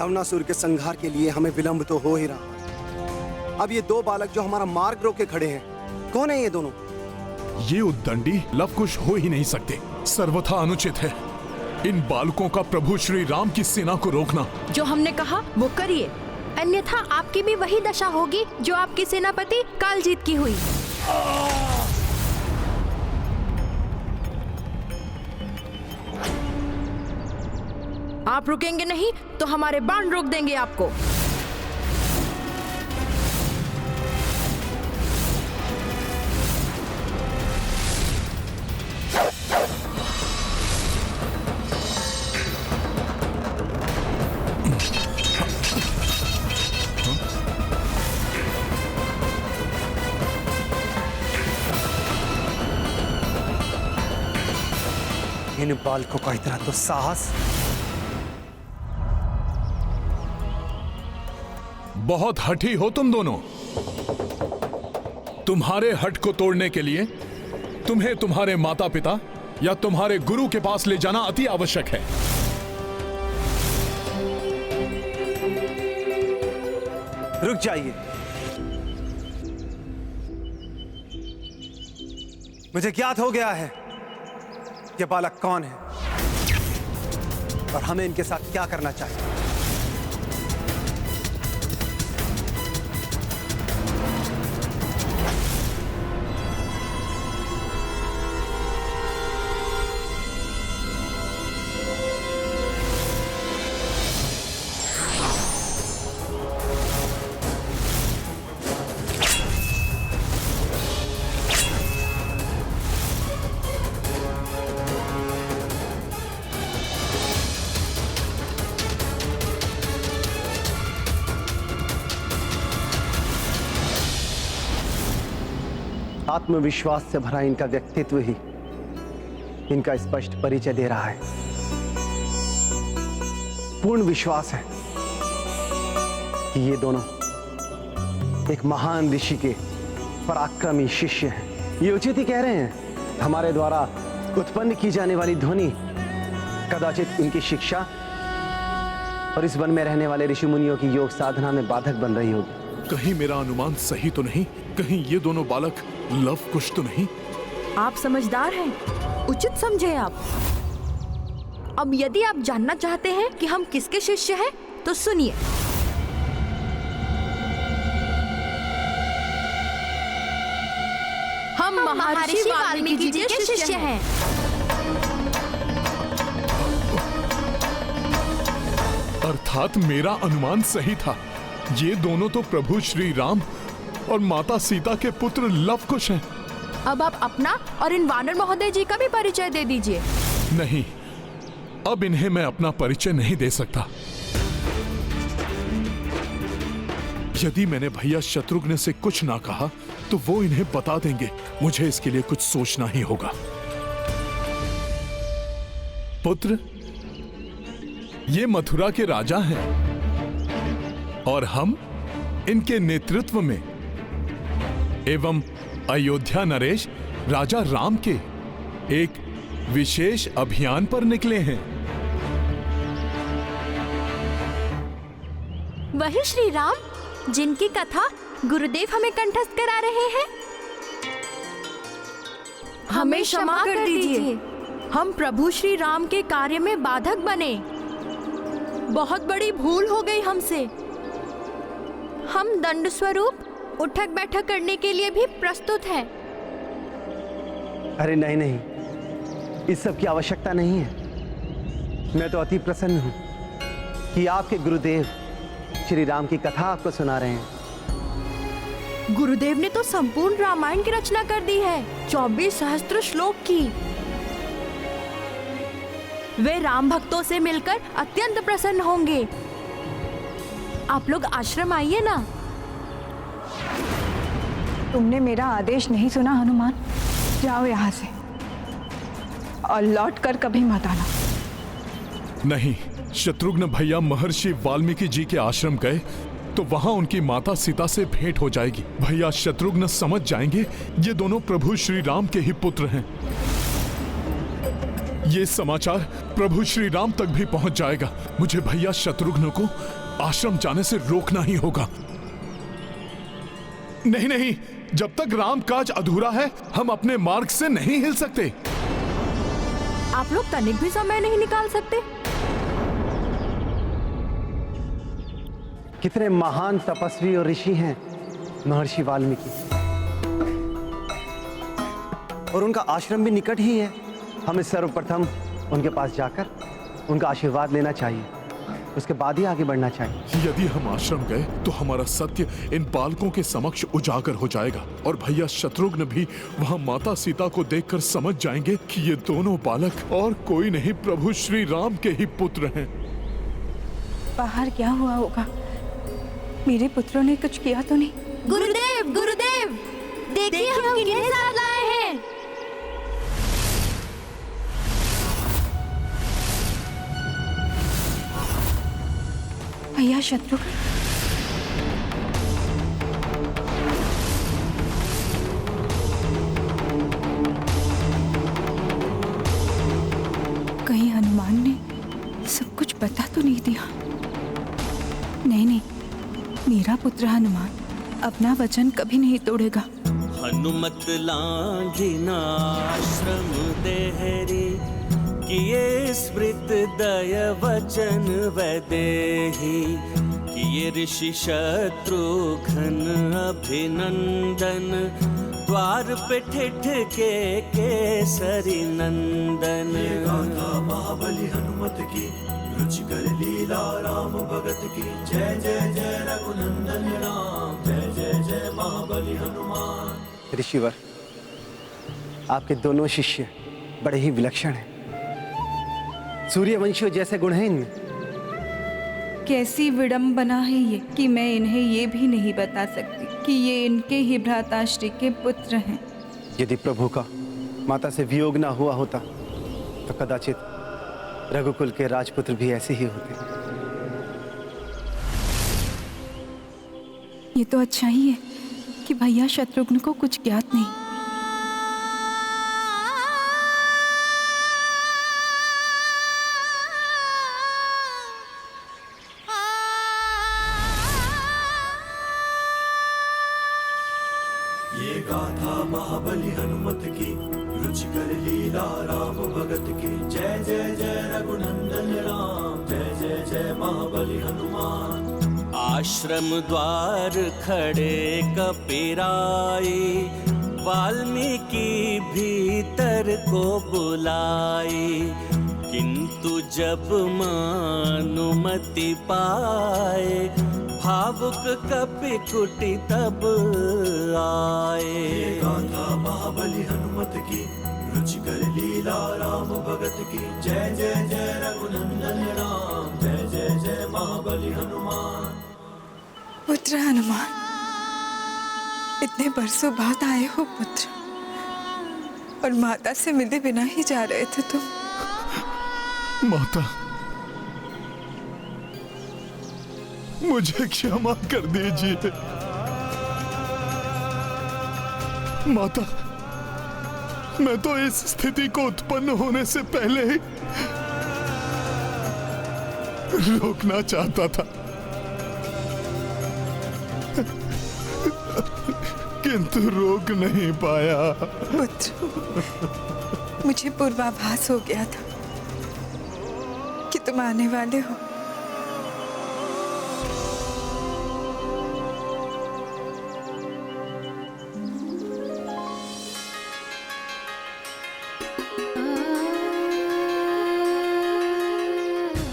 लवणासुर के संहार के लिए हमें विलंब तो हो ही रहा। अब ये दो बालक जो हमारा मार्ग रोके खड़े हैं, कौन है ये दोनों? ये उद्दंडी लवकुश हो ही नहीं सकते। सर्वथा अनुचित है इन बालकों का प्रभु श्री राम की सेना को रोकना। जो हमने कहा वो करिए, अन्यथा आपकी भी वही दशा होगी जो आपकी सेनापति कालजीत की हुई। आप रुकेंगे नहीं तो हमारे बाण रोक देंगे आपको। इन बालकों का इतना तो साहस! बहुत हठी हो तुम दोनों। तुम्हारे हठ को तोड़ने के लिए तुम्हें तुम्हारे माता पिता या तुम्हारे गुरु के पास ले जाना अति आवश्यक है। रुक जाइए। मुझे ज्ञात हो गया है ये बालक कौन है और हमें इनके साथ क्या करना चाहिए। आत्मविश्वास से भरा इनका व्यक्तित्व ही इनका स्पष्ट परिचय दे रहा है। पूर्ण विश्वास है कि ये दोनों एक महान ऋषि के पराक्रमी शिष्य हैं। ये उचित ही कह रहे हैं। हमारे द्वारा उत्पन्न की जाने वाली ध्वनि कदाचित इनकी शिक्षा और इस वन में रहने वाले ऋषि मुनियों की योग साधना में बाधक बन रही होगी। कहीं मेरा अनुमान सही तो नहीं? कहीं ये दोनों बालक लवकुश तो नहीं? आप समझदार हैं, उचित समझे आप। अब यदि आप जानना चाहते हैं कि हम किसके शिष्य हैं, तो सुनिए। हम महर्षि वाल्मीकि जी के शिष्य हैं। अर्थात मेरा अनुमान सही था। ये दोनों तो प्रभु श्री राम और माता सीता के पुत्र लवकुश हैं। अब आप अपना और इन वानर महोदय जी का भी परिचय दे दीजिए। नहीं, अब इन्हें मैं अपना परिचय नहीं दे सकता। यदि मैंने भैया शत्रुघ्न से कुछ ना कहा तो वो इन्हें बता देंगे। मुझे इसके लिए कुछ सोचना ही होगा। पुत्र, ये मथुरा के राजा हैं और हम इनके नेतृत्व में एवं अयोध्या नरेश राजा राम के एक विशेष अभियान पर निकले हैं। वही श्री राम जिनकी कथा गुरुदेव हमें कंठस्थ करा रहे हैं। हमें क्षमा कर दीजिए। हम प्रभु श्री राम के कार्य में बाधक बने। बहुत बड़ी भूल हो गई हमसे। हम दंड स्वरूप उठक बैठक करने के लिए भी प्रस्तुत हैं। अरे नहीं नहीं, इस सब की आवश्यकता नहीं है। मैं तो अति प्रसन्न हूं कि आपके गुरुदेव श्री राम की कथा आपको सुना रहे हैं। गुरुदेव ने तो संपूर्ण रामायण की रचना कर दी है, 24 सहस्त्र श्लोक की। वे राम भक्तों से मिलकर अत्यंत प्रसन्न होंगे। आप लोग आश्रम आइए ना। तुमने मेरा आदेश नहीं सुना हनुमान। जाओ यहाँ से और लौट कर कभी मत आना। नहीं, शत्रुघ्न भैया महर्षि वाल्मीकि जी के आश्रम गए तो वहां उनकी माता सीता से भेंट हो जाएगी। भैया शत्रुघ्न समझ जाएंगे ये दोनों प्रभु श्री राम के ही पुत्र हैं। ये समाचार प्रभु श्री राम तक भी पहुंच जाएगा। मुझे भैया शत्रुघ्न को आश्रम जाने से रोकना ही होगा। नहीं नहीं, जब तक राम काज अधूरा है हम अपने मार्ग से नहीं हिल सकते। आप लोग तनिक भी समय नहीं निकाल सकते? कितने महान तपस्वी और ऋषि हैं महर्षि वाल्मीकि, और उनका आश्रम भी निकट ही है। हमें सर्वप्रथम उनके पास जाकर उनका आशीर्वाद लेना चाहिए, उसके बाद ही आगे बढ़ना चाहिए। यदि हम आश्रम गए तो हमारा सत्य इन बालकों के समक्ष उजागर हो जाएगा और भैया शत्रुघ्न भी वहां माता सीता को देखकर समझ जाएंगे कि ये दोनों बालक और कोई नहीं प्रभु श्री राम के ही पुत्र हैं। बाहर क्या हुआ होगा? मेरे पुत्रों ने कुछ किया तो नहीं? गुरुदेव, गुरुदेव, देखिए हम किन्हें साथ लाए हैं। भैया शत्रुघ्न, कहीं हनुमान ने सब कुछ बता तो नहीं दिया? नहीं नहीं, मेरा पुत्र हनुमान अपना वचन कभी नहीं तोड़ेगा। हनुमत लांघिना आश्रम देहरी, किए स्मृत दय वचन वैदेही। किए ऋषि शत्रुघ्न अभिनंदन, द्वार पे ठिठ के केसरी नंदन। महाबली हनुमत की, रुचिकर लीला राम भगत की। जय जय जय रघुनंदन राम, जय जय जय महाबली हनुमान। ऋषिवर, आपके दोनों शिष्य बड़े ही विलक्षण हैं। सूर्यवंशियों जैसे गुण हैं इनमें। कैसी विडंबना है ये कि मैं इन्हें ये भी नहीं बता सकती कि ये इनके ही भ्राताश्री के पुत्र हैं। यदि प्रभु का माता से वियोग ना हुआ होता तो कदाचित रघुकुल के राजपुत्र भी ऐसे ही होते। ये तो अच्छा ही है कि भैया शत्रुघ्न को कुछ ज्ञात नहीं। ये गाथा महाबली हनुमत की, रुचिकर लीला राम भगत की। जय जय जय रघुनंदन राम, जय जय जय महाबली हनुमान। आश्रम द्वार खड़े कपिराई, वाल्मीकि भीतर को बुलाई। किंतु जब मानुमति पाए, भावुक कपि कुटी तब आए। गाथा महाबली हनुमत की, रुचिकर लीला राम भगत की। जय जय जय रघुनंदन राम, जय जय जय महाबली हनुमान। पुत्र हनुमान, इतने बरसों बाद आए हो पुत्र, और माता से मिले बिना ही जा रहे थे तुम। माता, मुझे क्षमा कर दीजिए। माता, मैं तो इस स्थिति को उत्पन्न होने से पहले ही रोकना चाहता था, किंतु रोक नहीं पाया। पुत्र, मुझे पूर्वाभास हो गया था कि तुम आने वाले हो।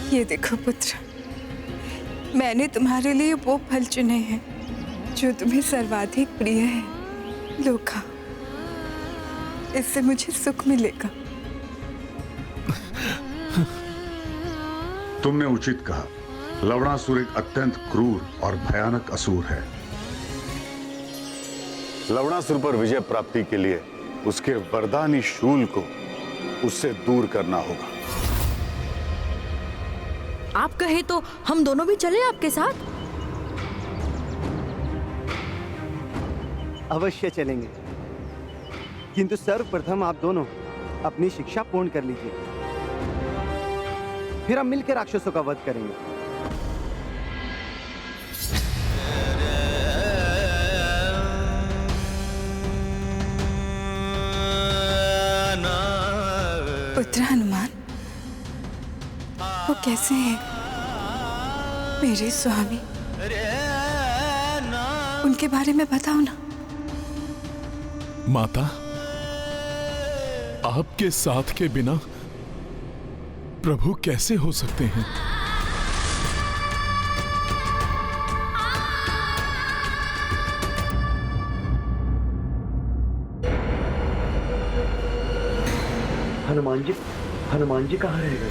ये देखो पुत्र, मैंने तुम्हारे लिए वो फल चुने हैं जो तुम्हें सर्वाधिक प्रिय है। लो खाओ, इससे मुझे सुख मिलेगा। तुमने उचित कहा। लवणासुर एक अत्यंत क्रूर और भयानक असुर है। लवणासुर पर विजय प्राप्ति के लिए उसके वरदानी शूल को उससे दूर करना होगा। आप कहे तो हम दोनों भी चले आपके साथ? अवश्य चलेंगे, किंतु सर्वप्रथम आप दोनों अपनी शिक्षा पूर्ण कर लीजिए। फिर हम मिलकर राक्षसों का वध करेंगे। पुत्र हनुमान, वो कैसे हैं? मेरे स्वामी, उनके बारे में बताओ ना। माता, आपके साथ के बिना प्रभु कैसे हो सकते हैं? हनुमान जी कहाँ रह गए?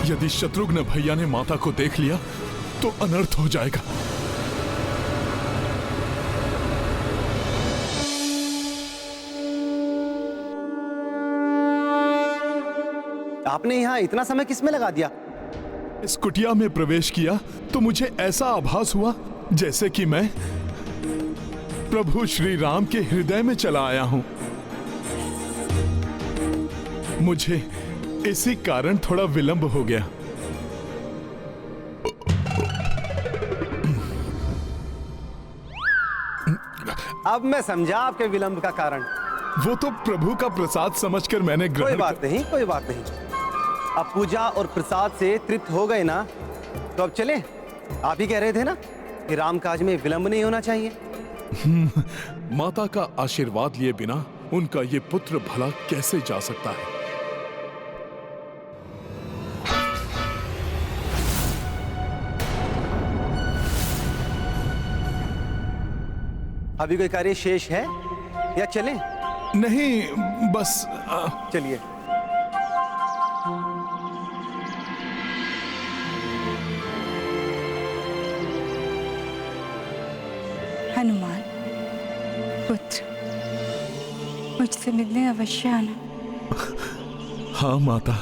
यदि शत्रुघ्न भैया ने माता को देख लिया तो अनर्थ हो जाएगा। आपने यहाँ इतना समय किसमें लगा दिया? इस कुटिया में प्रवेश किया तो मुझे ऐसा आभास हुआ जैसे कि मैं प्रभु श्री राम के हृदय में चला आया हूं। मुझे इसी कारण थोड़ा विलंब हो गया। अब मैं समझा आपके विलंब का कारण। वो तो प्रभु का प्रसाद समझकर मैंने कोई ग्रहण बात नहीं, कोई बात नहीं। अब पूजा और प्रसाद से तृप्त हो गए ना, तो अब चलें। आप ही कह रहे थे ना कि राम काज में विलंब नहीं होना चाहिए। माता का आशीर्वाद लिए बिना उनका ये पुत्र भला कैसे जा सकता है? अभी कोई कार्य शेष है या चलें? नहीं, बस चलिए। हनुमान पुत्र, मुझसे मिलने अवश्य आना। हाँ माता।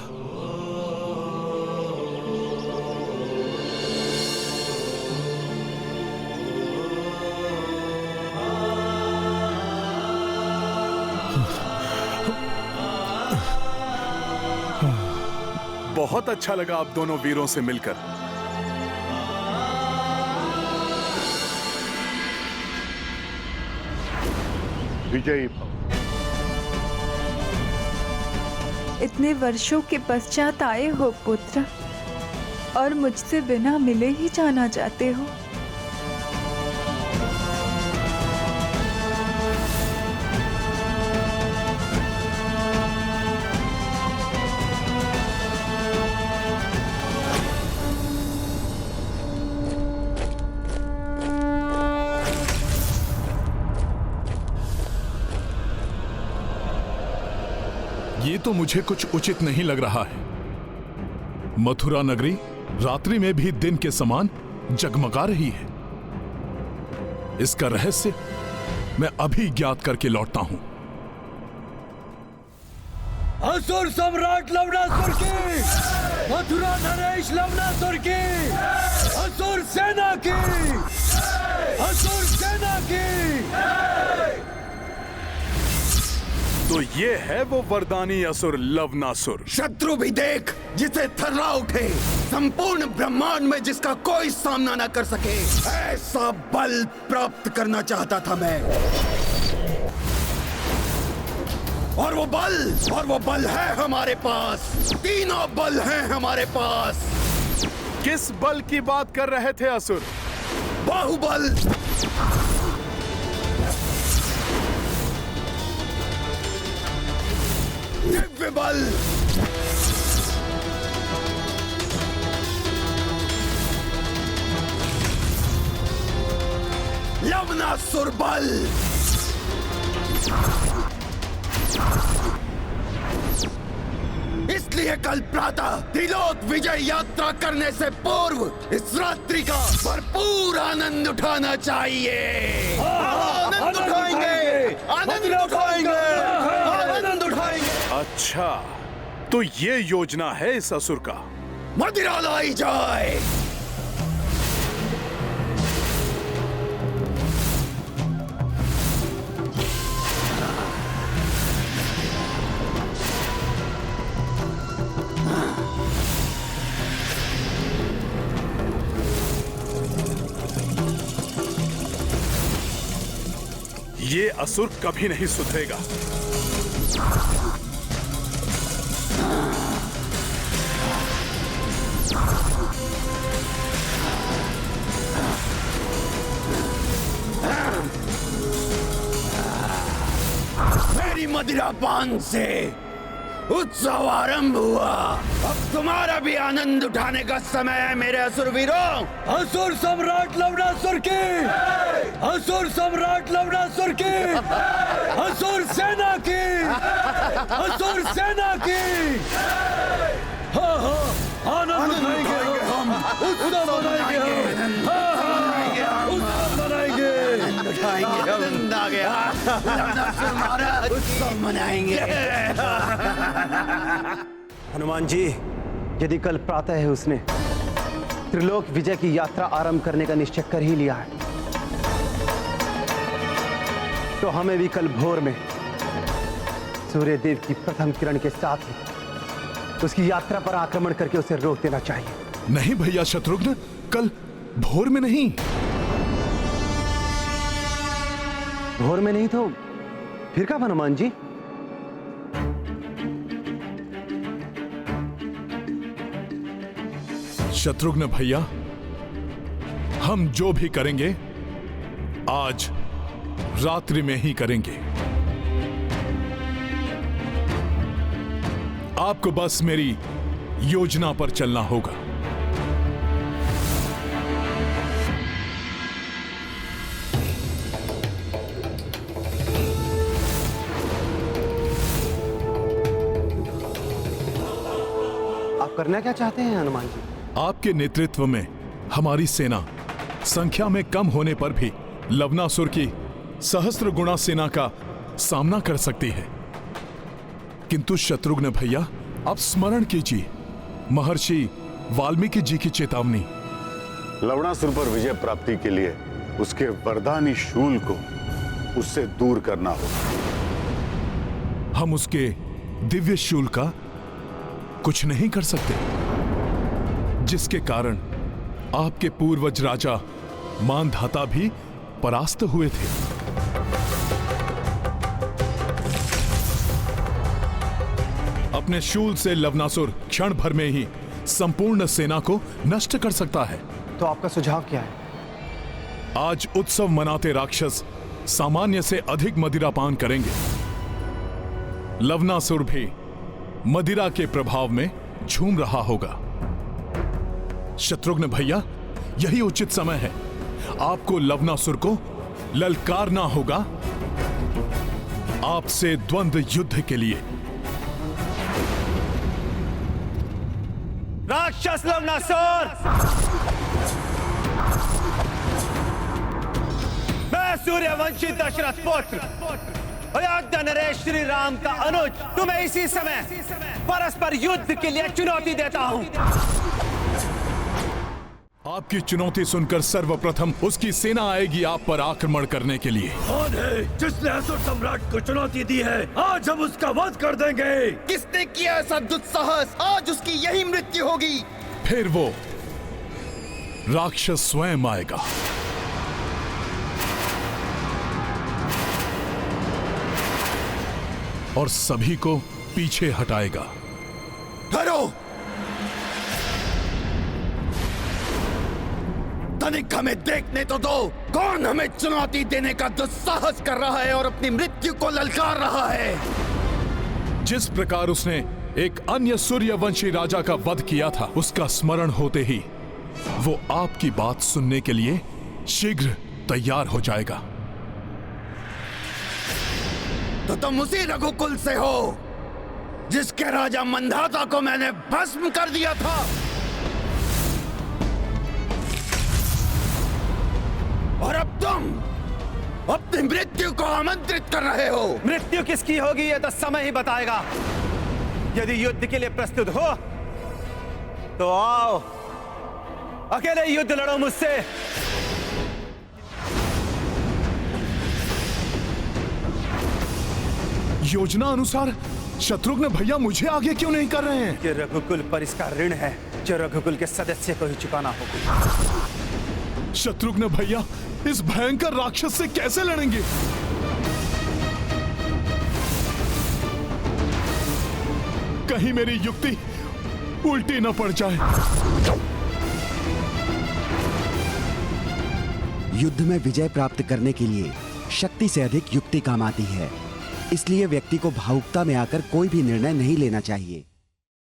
बहुत अच्छा लगा आप दोनों वीरों से मिलकर। विजयी भव। इतने वर्षों के पश्चात आए हो पुत्र, और मुझसे बिना मिले ही जाना चाहते हो। ये तो मुझे कुछ उचित नहीं लग रहा है। मथुरा नगरी रात्रि में भी दिन के समान जगमगा रही है। इसका रहस्य मैं अभी ज्ञात करके लौटता हूं। असुर सम्राट लवणासुर की, मथुरा नरेश लवणासुर की, असुर सेना की, असुर सेना की। तो ये है वो वरदानी असुर लवणासुर। शत्रु भी देख, जिसे थर्रा उठे, संपूर्ण ब्रह्मांड में जिसका कोई सामना न कर सके, ऐसा बल प्राप्त करना चाहता था मैं। और वो बल है हमारे पास। तीनों बल हैं हमारे पास। किस बल की बात कर रहे थे असुर? बाहुबल, दिव्य बल, लवणासुर बल, इसलिए कल प्रातः त्रिलोक विजय यात्रा करने से पूर्व इस रात्रि का भरपूर आनंद उठाना चाहिए। आनंद उठाएंगे, आनंद उठाएंगे, आनंद उठाएंगे। अच्छा, तो ये योजना है इस असुर का। मदिरा लाई जाए। ये असुर कभी नहीं सुधरेगा। मेरी मदिरापान से उत्सव आरंभ हुआ। अब तुम्हारा भी आनंद उठाने का समय है मेरे असुरवीरों। असुर सम्राट लवणासुर की, असुर सम्राट लवणासुर की, असुर सेना की, असुर सेना की। हाँ हाँ, आनंद उठाएंगे हम, उत्सव मनाएंगे हम, हाँ हाँ, उत्सव मनाएंगे। आनंद आ गया। लवणासुर महाराज उत्सव मनाएंगे। हनुमान जी, यदि कल प्रातः है उसने त्रिलोक विजय की यात्रा आरंभ करने का निश्चय कर ही लिया है, तो हमें भी कल भोर में सूर्यदेव की प्रथम किरण के साथ ही उसकी यात्रा पर आक्रमण करके उसे रोक देना चाहिए। नहीं भैया शत्रुघ्न, कल भोर में नहीं। भोर में नहीं तो फिर कब हनुमान जी? शत्रुघ्न भैया, हम जो भी करेंगे आज रात्रि में ही करेंगे। आपको बस मेरी योजना पर चलना होगा। आप करना क्या चाहते हैं हनुमान जी? आपके नेतृत्व में हमारी सेना संख्या में कम होने पर भी लवणासुर की सहस्त्र गुणा सेना का सामना कर सकती है। किंतु शत्रुघ्न भैया, आप स्मरण कीजिए महर्षि वाल्मीकि जी की चेतावनी। लवणासुर पर विजय प्राप्ति के लिए उसके वरदानी शूल को उससे दूर करना होगा। हम उसके दिव्य शूल का कुछ नहीं कर सकते, जिसके कारण आपके पूर्वज राजा मानधाता भी परास्त हुए थे। अपने शूल से लवणासुर क्षण भर में ही संपूर्ण सेना को नष्ट कर सकता है। तो आपका सुझाव क्या है? आज उत्सव मनाते राक्षस सामान्य से अधिक मदिरापान करेंगे। लवणासुर भी मदिरा के प्रभाव में झूम रहा होगा। शत्रुघ्न भैया, यही उचित समय है। आपको लवणासुर को ललकारना होगा आपसे द्वंद्व युद्ध के लिए। राक्षस लवणासुर, मैं सूर्यवंशी दशरथ पुत्र अयोध्या नरेश श्री राम का अनुज तुम्हें इसी समय परस्पर युद्ध के लिए चुनौती देता हूं। आपकी चुनौती सुनकर सर्वप्रथम उसकी सेना आएगी आप पर आक्रमण करने के लिए। कौन है जिसने असुर सम्राट को चुनौती दी है? आज हम उसका वध कर देंगे। किसने किया ऐसा दुस्साहस? आज उसकी यही मृत्यु होगी। फिर वो राक्षस स्वयं आएगा। और सभी को पीछे हटाएगा। ठहरो, तनिक हमें देखने तो दो। कौन हमें चुनौती देने का दुस्साहस कर रहा है और अपनी मृत्यु को ललकार रहा है? जिस प्रकार उसने एक अन्य सूर्यवंशी राजा का वध किया था, उसका स्मरण होते ही वो आपकी बात सुनने के लिए शीघ्र तैयार हो जाएगा। तो तुम उसी रघुकुल से हो जिसके राजा मंधाता को मैंने भस्म कर दिया था। और अब तुम अपनी मृत्यु को आमंत्रित कर रहे हो। मृत्यु किसकी होगी ये तो समय ही बताएगा। यदि युद्ध के लिए प्रस्तुत हो तो आओ, अकेले युद्ध लड़ो मुझसे। योजना अनुसार शत्रुघ्न भैया मुझे आगे क्यों नहीं कर रहे हैं? कि रघुकुल पर इसका ऋण है जो रघुकुल के सदस्य को ही चुकाना होगा। शत्रुघ्न भैया इस भयंकर राक्षस से कैसे लड़ेंगे? कहीं मेरी युक्ति उल्टी न पड़ जाए। युद्ध में विजय प्राप्त करने के लिए शक्ति से अधिक युक्ति काम आती है। इसलिए व्यक्ति को भावुकता में आकर कोई भी निर्णय नहीं लेना चाहिए।